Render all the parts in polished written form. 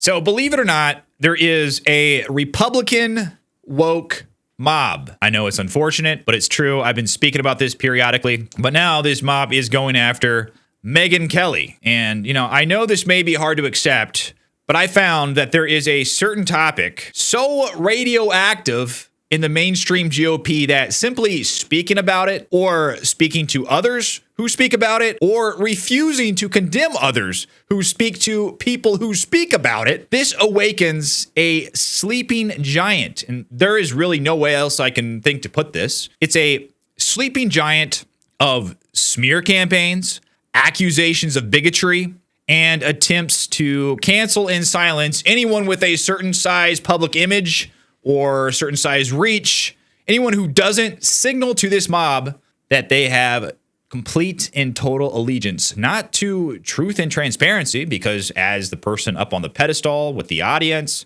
So believe it or not, there is a Republican woke mob. I know it's unfortunate, but it's true. I've been speaking about this periodically, but now this mob is going after Megyn Kelly. And, I know this may be hard to accept, but I found that there is a certain topic so radioactive in the mainstream GOP that simply speaking about it or speaking to others who speak about it or refusing to condemn others who speak to people who speak about it, this awakens a sleeping giant. And there is really no way else I can think to put this. It's a sleeping giant of smear campaigns, accusations of bigotry, and attempts to cancel and silence anyone with a certain size public image or certain size reach, anyone who doesn't signal to this mob that they have complete and total allegiance, not to truth and transparency, because as the person up on the pedestal with the audience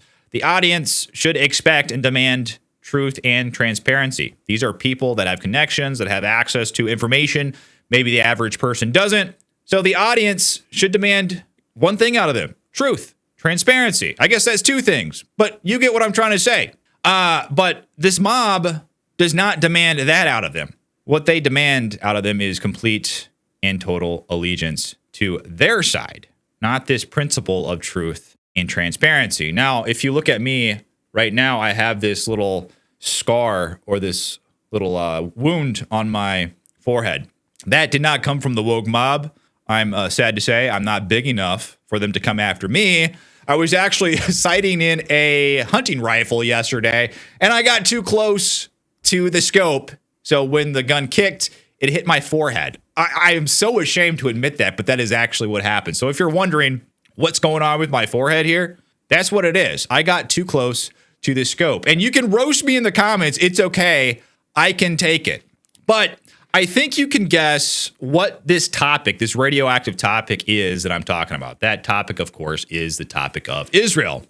should expect and demand truth and transparency. These are people that have connections, that have access to information. Maybe the average person doesn't. So the audience should demand one thing out of them: truth, transparency. I guess that's two things, but you get what I'm trying to say. But this mob does not demand that out of them. What they demand out of them is complete and total allegiance to their side, not this principle of truth and transparency. Now, if you look at me right now, I have this little scar or this little wound on my forehead. That did not come from the woke mob. I'm sad to say I'm not big enough for them to come after me. I was actually sighting in a hunting rifle yesterday, and I got too close to the scope. So when the gun kicked, it hit my forehead. I am so ashamed to admit that, but that is actually what happened. So if you're wondering what's going on with my forehead here, that's what it is. I got too close to the scope. And you can roast me in the comments. It's okay. I can take it. But I think you can guess what this topic, this radioactive topic is that I'm talking about. That topic, of course, is the topic of Israel.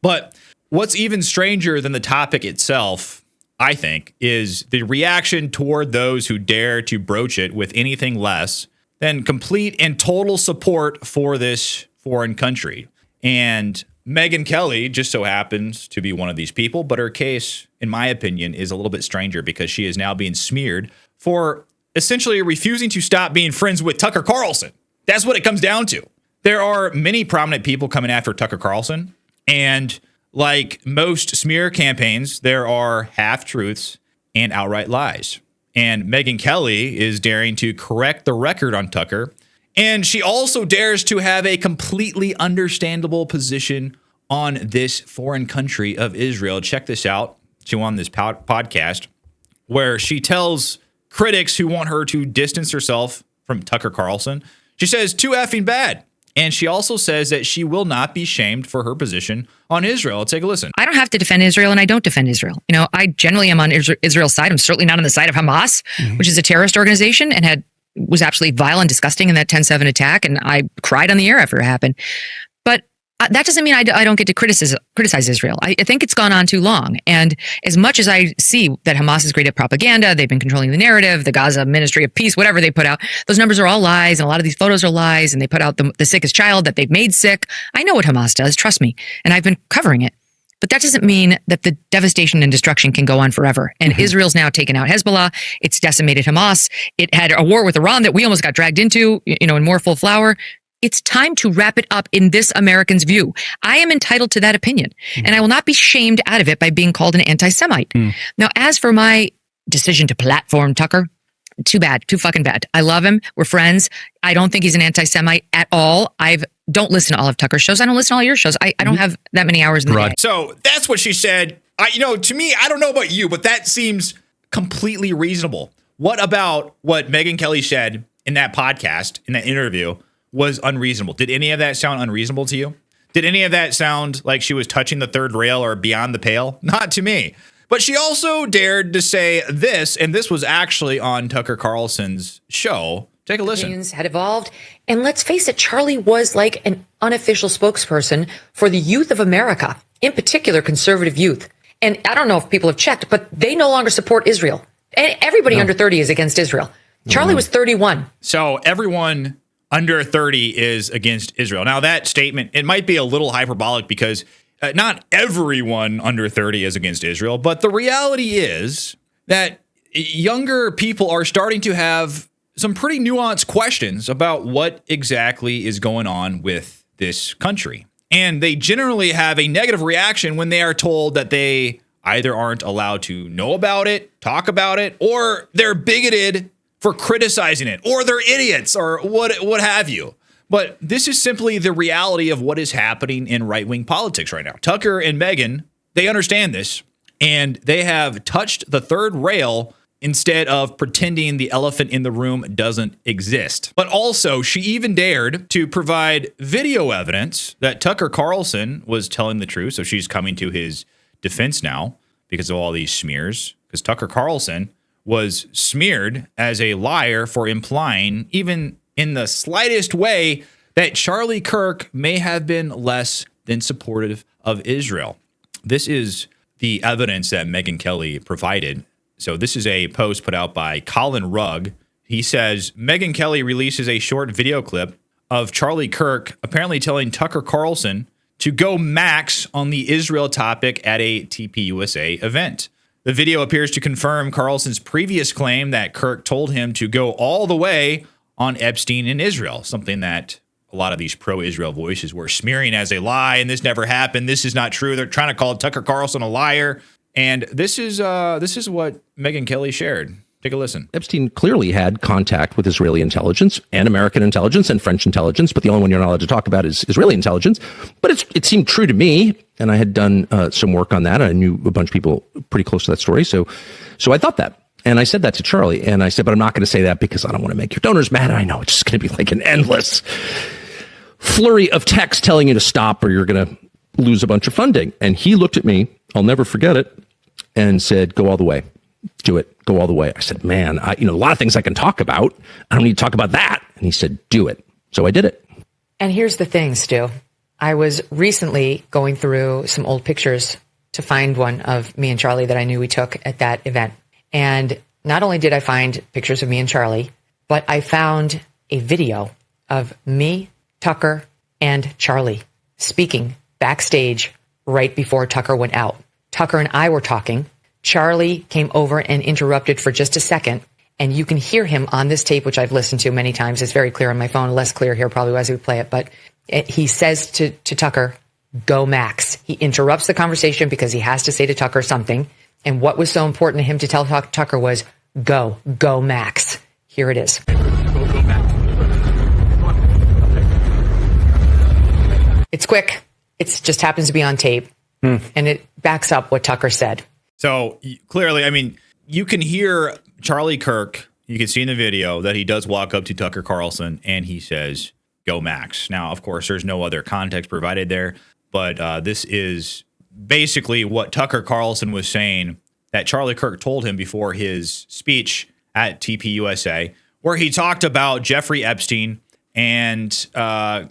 But what's even stranger than the topic itself, I think, is the reaction toward those who dare to broach it with anything less than complete and total support for this foreign country. And Megyn Kelly just so happens to be one of these people, but her case, in my opinion, is a little bit stranger because she is now being smeared for essentially refusing to stop being friends with Tucker Carlson. That's what it comes down to. There are many prominent people coming after Tucker Carlson, and like most smear campaigns, there are half-truths and outright lies. And Megyn Kelly is daring to correct the record on Tucker, and she also dares to have a completely understandable position on this foreign country of Israel. Check this out. She won this podcast where she tells critics who want her to distance herself from Tucker Carlson, she says, too effing bad. And she also says that she will not be shamed for her position on Israel. Take a listen. I don't have to defend Israel, and I don't defend Israel. I generally am on Israel's side. I'm certainly not on the side of Hamas, which is a terrorist organization and was absolutely vile and disgusting in that 10/7 attack. And I cried on the air after it happened. But that doesn't mean I don't get to criticize Israel. I think it's gone on too long. And as much as I see that Hamas is great at propaganda, they've been controlling the narrative, the Gaza Ministry of Peace, whatever they put out, those numbers are all lies. And a lot of these photos are lies. And they put out the sickest child that they've made sick. I know what Hamas does, trust me. And I've been covering it. But that doesn't mean that the devastation and destruction can go on forever. And Israel's now taken out Hezbollah. It's decimated Hamas. It had a war with Iran that we almost got dragged into, in more full flower. It's time to wrap it up in this American's view. I am entitled to that opinion, and I will not be shamed out of it by being called an anti-Semite. Now, as for my decision to platform Tucker, too bad, too fucking bad. I love him. We're friends. I don't think he's an anti-Semite at all. Don't listen to all of Tucker's shows. I don't listen to all your shows. I don't have that many hours in the day. So that's what she said. To me, I don't know about you, but that seems completely reasonable. What about what Megyn Kelly said in that podcast, in that interview, was unreasonable? Did any of that sound unreasonable to you? Did any of that sound like she was touching the third rail or beyond the pale? Not to me. But she also dared to say this, and this was actually on Tucker Carlson's show. Take a listen. Had evolved. And let's face it, Charlie was like an unofficial spokesperson for the youth of America, in particular conservative youth. And I don't know if people have checked, but they no longer support Israel. And everybody under 30 is against Israel. Charlie was 31. So everyone under 30 is against Israel. Now, that statement, it might be a little hyperbolic because not everyone under 30 is against Israel, but the reality is that younger people are starting to have some pretty nuanced questions about what exactly is going on with this country. And they generally have a negative reaction when they are told that they either aren't allowed to know about it, talk about it, or they're bigoted for criticizing it, or they're idiots, or what have you. But this is simply the reality of what is happening in right-wing politics right now. Tucker and Megyn, they understand this, and they have touched the third rail instead of pretending the elephant in the room doesn't exist. But also, she even dared to provide video evidence that Tucker Carlson was telling the truth. So she's coming to his defense now because of all these smears, because Tucker Carlson was smeared as a liar for implying, even in the slightest way, that Charlie Kirk may have been less than supportive of Israel. This is the evidence that Megyn Kelly provided. So this is a post put out by Colin Rugg. He says, Megyn Kelly releases a short video clip of Charlie Kirk apparently telling Tucker Carlson to go max on the Israel topic at a TPUSA event. The video appears to confirm Carlson's previous claim that Kirk told him to go all the way on Epstein in Israel, something that a lot of these pro-Israel voices were smearing as a lie, and this never happened. This is not true. They're trying to call Tucker Carlson a liar. And this is what Megyn Kelly shared. Take a listen. Epstein clearly had contact with Israeli intelligence and American intelligence and French intelligence, but the only one you're not allowed to talk about is Israeli intelligence. But it seemed true to me, and I had done some work on that. I knew a bunch of people pretty close to that story, so I thought that. And I said that to Charlie, and I said, but I'm not going to say that because I don't want to make your donors mad. I know it's just going to be like an endless flurry of text telling you to stop or you're going to lose a bunch of funding. And he looked at me, I'll never forget it, and said, go all the way. Do it. Go all the way. I said, man, a lot of things I can talk about. I don't need to talk about that. And he said, do it. So I did it. And here's the thing, Stu. I was recently going through some old pictures to find one of me and Charlie that I knew we took at that event. And not only did I find pictures of me and Charlie, but I found a video of me, Tucker, and Charlie speaking backstage right before Tucker went out. Tucker and I were talking. Charlie came over and interrupted for just a second, and you can hear him on this tape, which I've listened to many times. It's very clear on my phone, less clear here probably as we play it, but he says to Tucker, go Max. He interrupts the conversation because he has to say to Tucker something, and what was so important to him to tell Tucker was, go Max. Here it is. Go Max. It's quick. It just happens to be on tape, and it backs up what Tucker said. So clearly, I mean, you can hear Charlie Kirk. You can see in the video that he does walk up to Tucker Carlson and he says, go Max. Now, of course, there's no other context provided there, but this is basically what Tucker Carlson was saying that Charlie Kirk told him before his speech at TPUSA, where he talked about Jeffrey Epstein and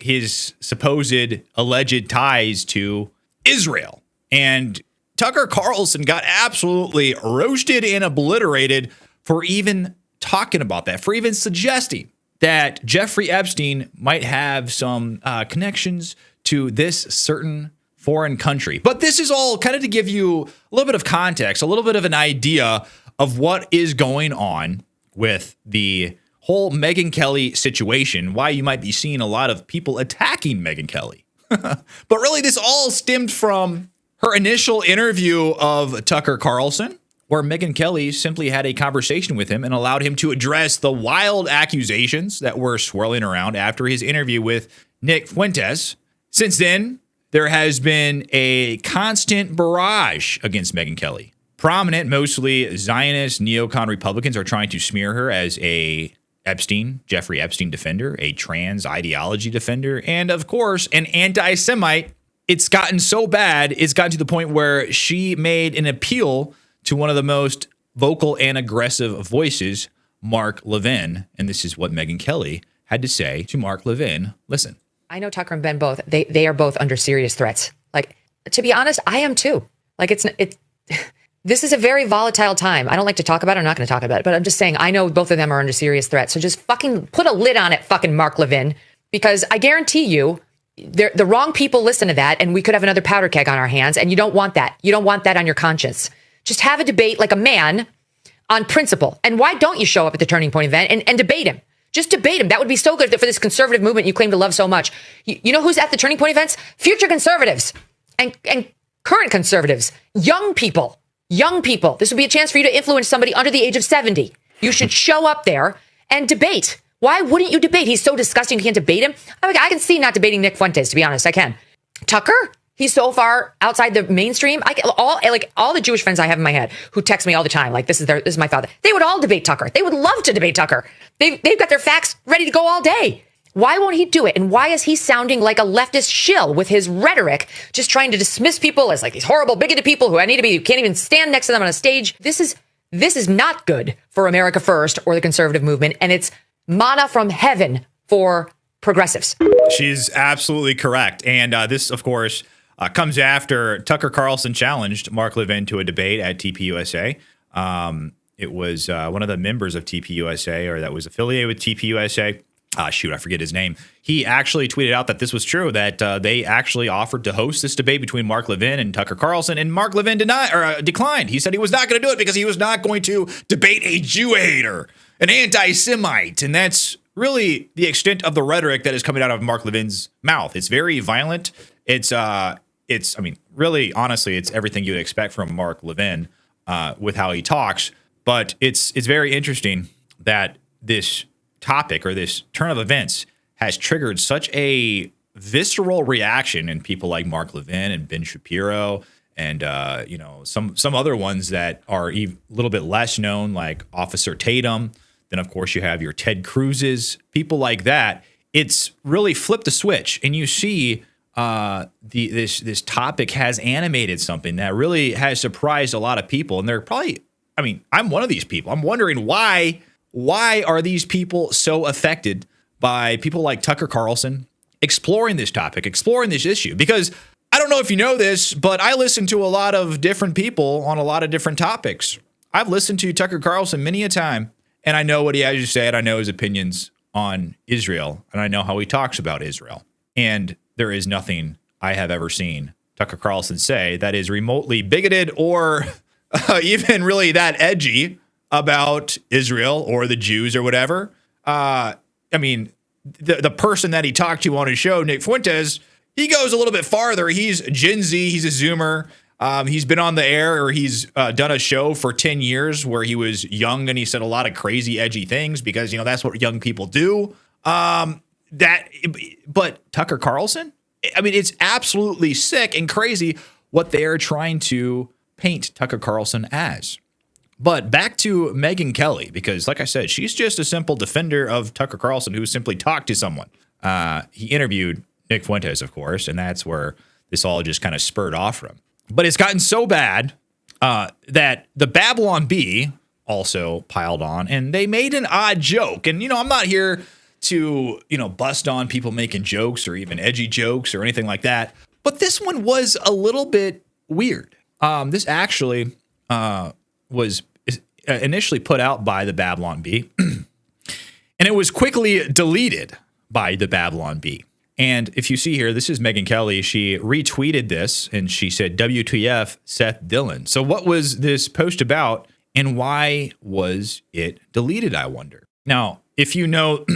his supposed alleged ties to Israel. And Tucker Carlson got absolutely roasted and obliterated for even talking about that, for even suggesting that Jeffrey Epstein might have some connections to this certain foreign country. But this is all kind of to give you a little bit of context, a little bit of an idea of what is going on with the whole Megyn Kelly situation, why you might be seeing a lot of people attacking Megyn Kelly. But really, this all stemmed from her initial interview of Tucker Carlson, where Megyn Kelly simply had a conversation with him and allowed him to address the wild accusations that were swirling around after his interview with Nick Fuentes. Since then, there has been a constant barrage against Megyn Kelly. Prominent, mostly Zionist neocon Republicans are trying to smear her as a Jeffrey Epstein defender, a trans ideology defender, and of course, an anti-Semite. It's gotten so bad, it's gotten to the point where she made an appeal to one of the most vocal and aggressive voices, Mark Levin. And this is what Megyn Kelly had to say to Mark Levin. Listen. I know Tucker and Ben both. They are both under serious threats. Like, to be honest, I am too. Like, this is a very volatile time. I don't like to talk about it. I'm not going to talk about it, but I'm just saying, I know both of them are under serious threat. So just fucking put a lid on it, fucking Mark Levin, because I guarantee you the wrong people listen to that and we could have another powder keg on our hands. And you don't want that. You don't want that on your conscience. Just have a debate like a man on principle. And why don't you show up at the Turning Point event and debate him? Just debate him. That would be so good for this conservative movement you claim to love so much. You know who's at the Turning Point events? Future conservatives and current conservatives, young people. This would be a chance for you to influence somebody under the age of 70. You should show up there and debate. Why wouldn't you debate? He's so disgusting. You can't debate him. I can see not debating Nick Fuentes, to be honest. I can. Tucker, he's so far outside the mainstream. All the Jewish friends I have in my head who text me all the time, like this is my thought. They would all debate Tucker. They would love to debate Tucker. They've got their facts ready to go all day. Why won't he do it? And why is he sounding like a leftist shill with his rhetoric, just trying to dismiss people as like these horrible, bigoted people who can't even stand next to them on a stage? This is not good for America First or the conservative movement. And it's manna from heaven for progressives. She's absolutely correct. And this, of course, comes after Tucker Carlson challenged Mark Levin to a debate at TPUSA. It was one of the members of TPUSA, or that was affiliated with TPUSA. I forget his name. He actually tweeted out that this was true, that they actually offered to host this debate between Mark Levin and Tucker Carlson, and Mark Levin declined. He said he was not going to do it because he was not going to debate a Jew hater, an anti-Semite, and that's really the extent of the rhetoric that is coming out of Mark Levin's mouth. It's very violent. Really, honestly, it's everything you'd expect from Mark Levin with how he talks. But it's very interesting that this topic or this turn of events has triggered such a visceral reaction in people like Mark Levin and Ben Shapiro and some other ones that are a little bit less known, like Officer Tatum. Then, of course, you have your Ted Cruz's, people like that. It's really flipped the switch, and you see this topic has animated something that really has surprised a lot of people. And they're probably, I'm one of these people. I'm wondering why are these people so affected by people like Tucker Carlson exploring this topic, exploring this issue? Because I don't know if you know this, but I listen to a lot of different people on a lot of different topics. I've listened to Tucker Carlson many a time, and I know what he has to say, and I know his opinions on Israel, and I know how he talks about Israel. And there is nothing I have ever seen Tucker Carlson say that is remotely bigoted or even really that edgy about Israel or the Jews or whatever. The person that he talked to on his show, Nick Fuentes, he goes a little bit farther. He's Gen Z. He's a Zoomer. He's been on the air, or he's done a show for 10 years where he was young and he said a lot of crazy, edgy things because, that's what young people do. But Tucker Carlson, it's absolutely sick and crazy what they are trying to paint Tucker Carlson as. But back to Megyn Kelly, because like I said, she's just a simple defender of Tucker Carlson who simply talked to someone. He interviewed Nick Fuentes, of course, and that's where this all just kind of spurred off from. But it's gotten so bad that the Babylon Bee also piled on, and they made an odd joke. And, I'm not here to, bust on people making jokes or even edgy jokes or anything like that. But this one was a little bit weird. This actually was initially put out by the Babylon Bee, and it was quickly deleted by the Babylon Bee. And if you see here, this is Megyn Kelly. She retweeted this, and she said, WTF, Seth Dillon. So what was this post about, and why was it deleted, I wonder? Now, if you know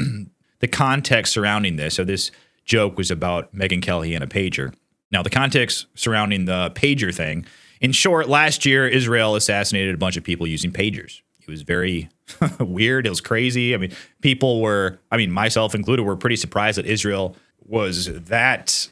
the context surrounding this, so this joke was about Megyn Kelly and a pager. Now, the context surrounding the pager thing, in short, last year, Israel assassinated a bunch of people using pagers. It was very weird. It was crazy. People were, myself included, were pretty surprised that Israel was that,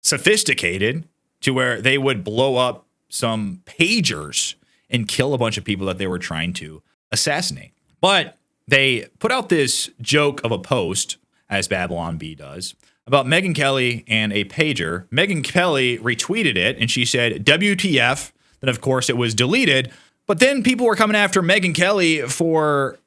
sophisticated to where they would blow up some pagers and kill a bunch of people that they were trying to assassinate. But they put out this joke of a post, as Babylon Bee does, about Megyn Kelly and a pager. Megyn Kelly retweeted it, and she said, WTF. Then, of course, it was deleted. But then people were coming after Megyn Kelly for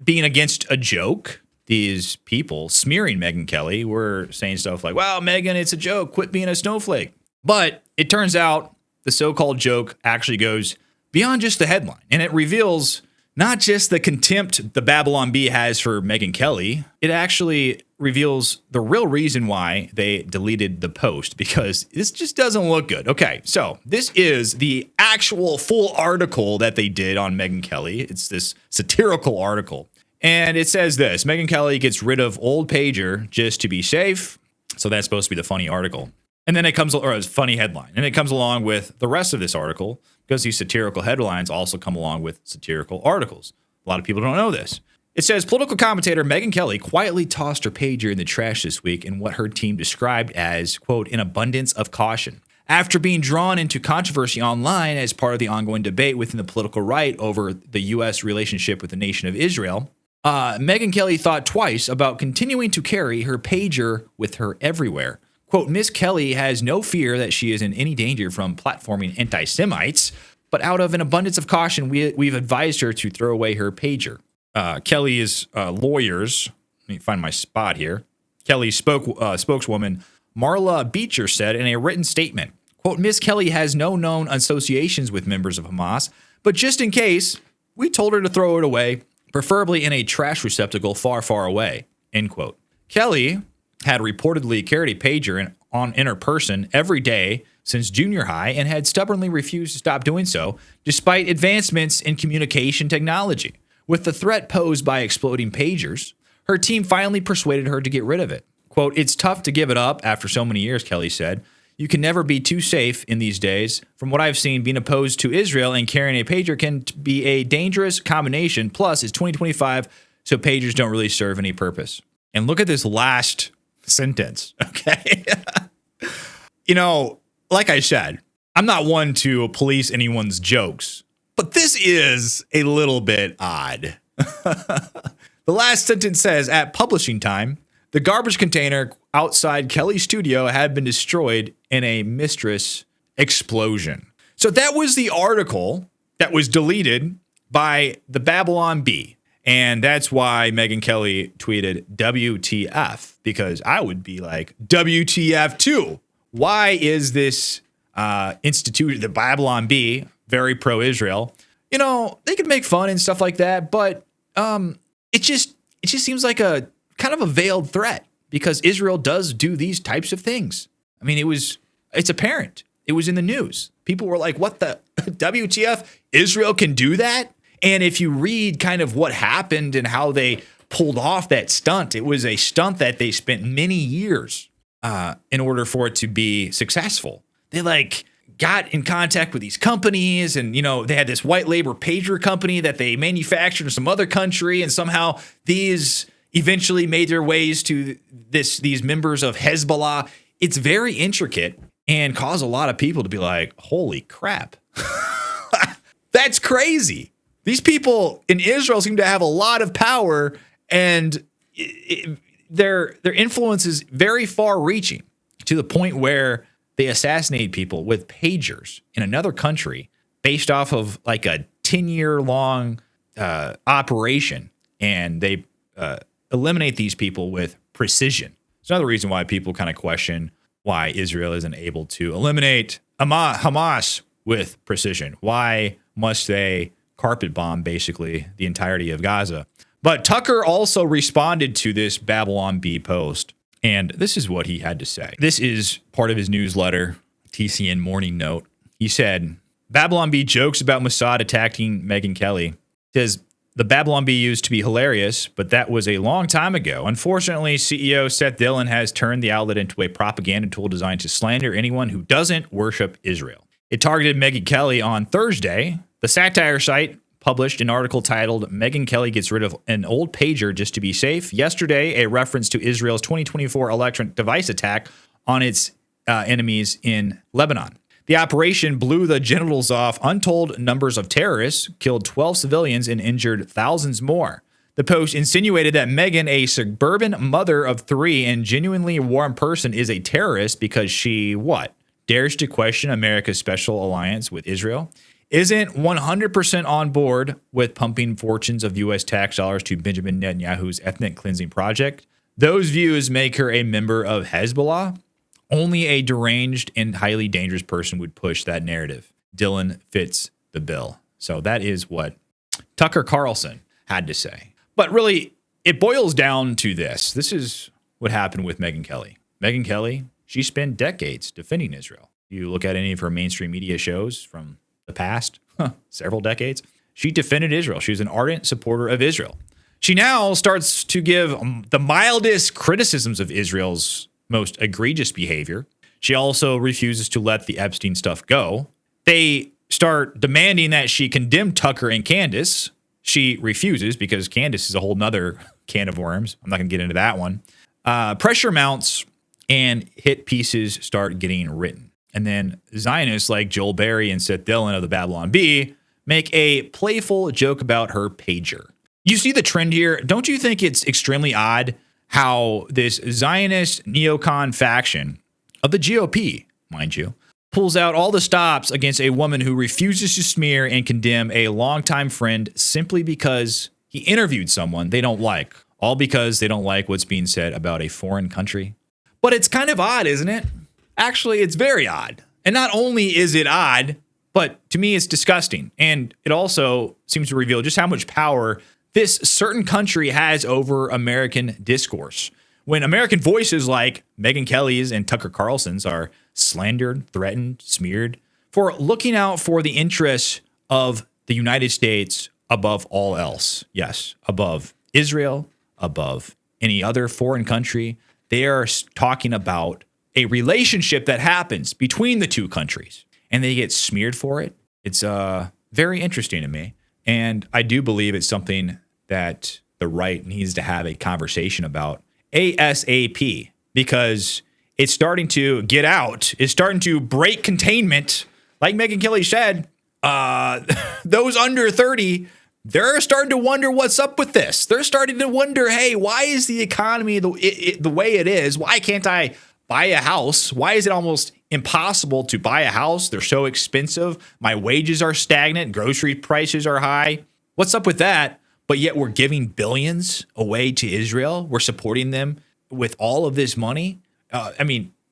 being against a joke. These people smearing Megyn Kelly were saying stuff like, wow, Megyn, it's a joke. Quit being a snowflake. But it turns out the so-called joke actually goes beyond just the headline, and it reveals not just the contempt the Babylon Bee has for Megyn Kelly, it actually reveals the real reason why they deleted the post, because this just doesn't look good. Okay, so this is the actual full article that they did on Megyn Kelly. It's this satirical article. And it says this: Megyn Kelly gets rid of old pager just to be safe. So that's supposed to be the funny article. And then it comes, or a funny headline. And it comes along with the rest of this article, because these satirical headlines also come along with satirical articles. A lot of people don't know this. It says, political commentator Megyn Kelly quietly tossed her pager in the trash this week in what her team described as, quote, an abundance of caution. After being drawn into controversy online as part of the ongoing debate within the political right over the U.S. relationship with the nation of Israel, Megyn Kelly thought twice about continuing to carry her pager with her everywhere. Quote, Miss Kelly has no fear that she is in any danger from platforming anti-Semites, but out of an abundance of caution, we've advised her to throw away her pager. Kelly's lawyers, let me find my spot here. Kelly's spokeswoman, Marla Beecher, said in a written statement, quote, Miss Kelly has no known associations with members of Hamas, but just in case, we told her to throw it away, preferably in a trash receptacle far, far away, end quote. Kelly had reportedly carried a pager in her person every day since junior high and had stubbornly refused to stop doing so, despite advancements in communication technology. With the threat posed by exploding pagers, her team finally persuaded her to get rid of it. Quote, it's tough to give it up after so many years, Kelly said. You can never be too safe in these days. From what I've seen, being opposed to Israel and carrying a pager can be a dangerous combination. Plus, it's 2025, so pagers don't really serve any purpose. And look at this last sentence, okay? You know, like I said, I'm not one to police anyone's jokes, but this is a little bit odd. The last sentence says, at publishing time, the garbage container outside Kelly's studio had been destroyed in a mistress explosion. So that was the article that was deleted by the Babylon Bee. And that's why Megyn Kelly tweeted WTF, because I would be like, WTF too. Why is this institute, the Babylon Bee, very pro-Israel? You know, they could make fun and stuff like that, but it just seems like a kind of a veiled threat, because Israel does do these types of things. I mean, it's apparent. It was in the news. People were like, what the WTF? Israel can do that? And if you read kind of what happened and how they pulled off that stunt, it was a stunt that they spent many years in order for it to be successful. They like got in contact with these companies, and you know, they had this white labor pager company that they manufactured in some other country, and somehow these eventually made their ways to these members of Hezbollah. It's very intricate and caused a lot of people to be like, holy crap. That's crazy. These people in Israel seem to have a lot of power, and their influence is very far-reaching, to the point where they assassinate people with pagers in another country based off of like a 10-year-long operation, and they eliminate these people with precision. It's another reason why people kind of question why Israel isn't able to eliminate Hamas with precision. Why must they carpet bomb basically the entirety of Gaza? But Tucker also responded to this Babylon Bee post, and this is what he had to say. This is part of his newsletter, TCN Morning Note. He said, Babylon Bee jokes about Mossad attacking Megyn Kelly. Says, the Babylon Bee used to be hilarious, but that was a long time ago. Unfortunately, CEO Seth Dillon has turned the outlet into a propaganda tool designed to slander anyone who doesn't worship Israel. It targeted Megyn Kelly on Thursday. The satire site published an article titled, Megyn Kelly gets rid of an old pager just to be safe. Yesterday, a reference to Israel's 2024 electronic device attack on its enemies in Lebanon. The operation blew the genitals off untold numbers of terrorists, killed 12 civilians, and injured thousands more. The post insinuated that Megyn, a suburban mother of 3 and genuinely warm person, is a terrorist because she, what? Dares to question America's special alliance with Israel? Isn't 100% on board with pumping fortunes of U.S. tax dollars to Benjamin Netanyahu's ethnic cleansing project? Those views make her a member of Hezbollah? Only a deranged and highly dangerous person would push that narrative. Dylan fits the bill. So that is what Tucker Carlson had to say. But really, it boils down to this. This is what happened with Megyn Kelly. Megyn Kelly, she spent decades defending Israel. You look at any of her mainstream media shows from the past, several decades, she defended Israel. She was an ardent supporter of Israel. She now starts to give the mildest criticisms of Israel's most egregious behavior. She also refuses to let the Epstein stuff go. They start demanding that she condemn Tucker and Candace. She refuses because Candace is a whole nother can of worms. I'm not going to get into that one. Pressure mounts and hit pieces start getting written. And then Zionists like Joel Berry and Seth Dillon of the Babylon Bee make a playful joke about her pager. You see the trend here? Don't you think it's extremely odd how this Zionist neocon faction of the GOP, mind you, pulls out all the stops against a woman who refuses to smear and condemn a longtime friend simply because he interviewed someone they don't like, all because they don't like what's being said about a foreign country? But it's kind of odd, isn't it? Actually, it's very odd. And not only is it odd, but to me, it's disgusting. And it also seems to reveal just how much power this certain country has over American discourse. When American voices like Megyn Kelly's and Tucker Carlson's are slandered, threatened, smeared for looking out for the interests of the United States above all else. Yes, above Israel, above any other foreign country. They are talking about a relationship that happens between the two countries, and they get smeared for it. It's very interesting to me. And I do believe it's something that the right needs to have a conversation about ASAP, because it's starting to get out. It's starting to break containment. Like Megyn Kelly said, those under 30, they're starting to wonder what's up with this. They're starting to wonder, hey, why is the economy the way it is? Why can't I buy a house? Why is it almost impossible to buy a house? They're so expensive. My wages are stagnant. Grocery prices are high. What's up with that? But yet we're giving billions away to Israel. We're supporting them with all of this money.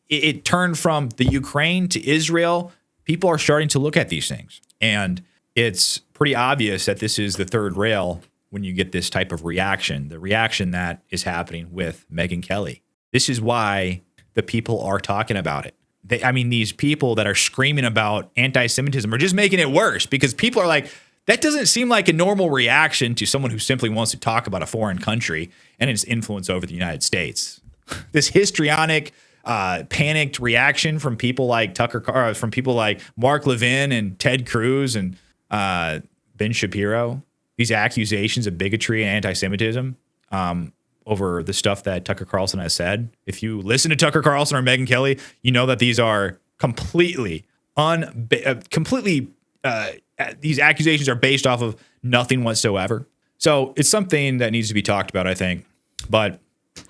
It turned from the Ukraine to Israel. People are starting to look at these things. And it's pretty obvious that this is the third rail when you get this type of reaction, the reaction that is happening with Megyn Kelly. This is why the people are talking about it. These people that are screaming about anti-Semitism are just making it worse, because people are like, that doesn't seem like a normal reaction to someone who simply wants to talk about a foreign country and its influence over the United States. This histrionic, panicked reaction from people like from people like Mark Levin and Ted Cruz and Ben Shapiro. These accusations of bigotry and anti-Semitism over the stuff that Tucker Carlson has said. If you listen to Tucker Carlson or Megyn Kelly, you know that these are these accusations are based off of nothing whatsoever. So it's something that needs to be talked about, I think. But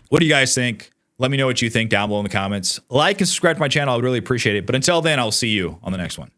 what do you guys think? Let me know what you think down below in the comments. Like and subscribe to my channel. I would really appreciate it. But until then, I'll see you on the next one.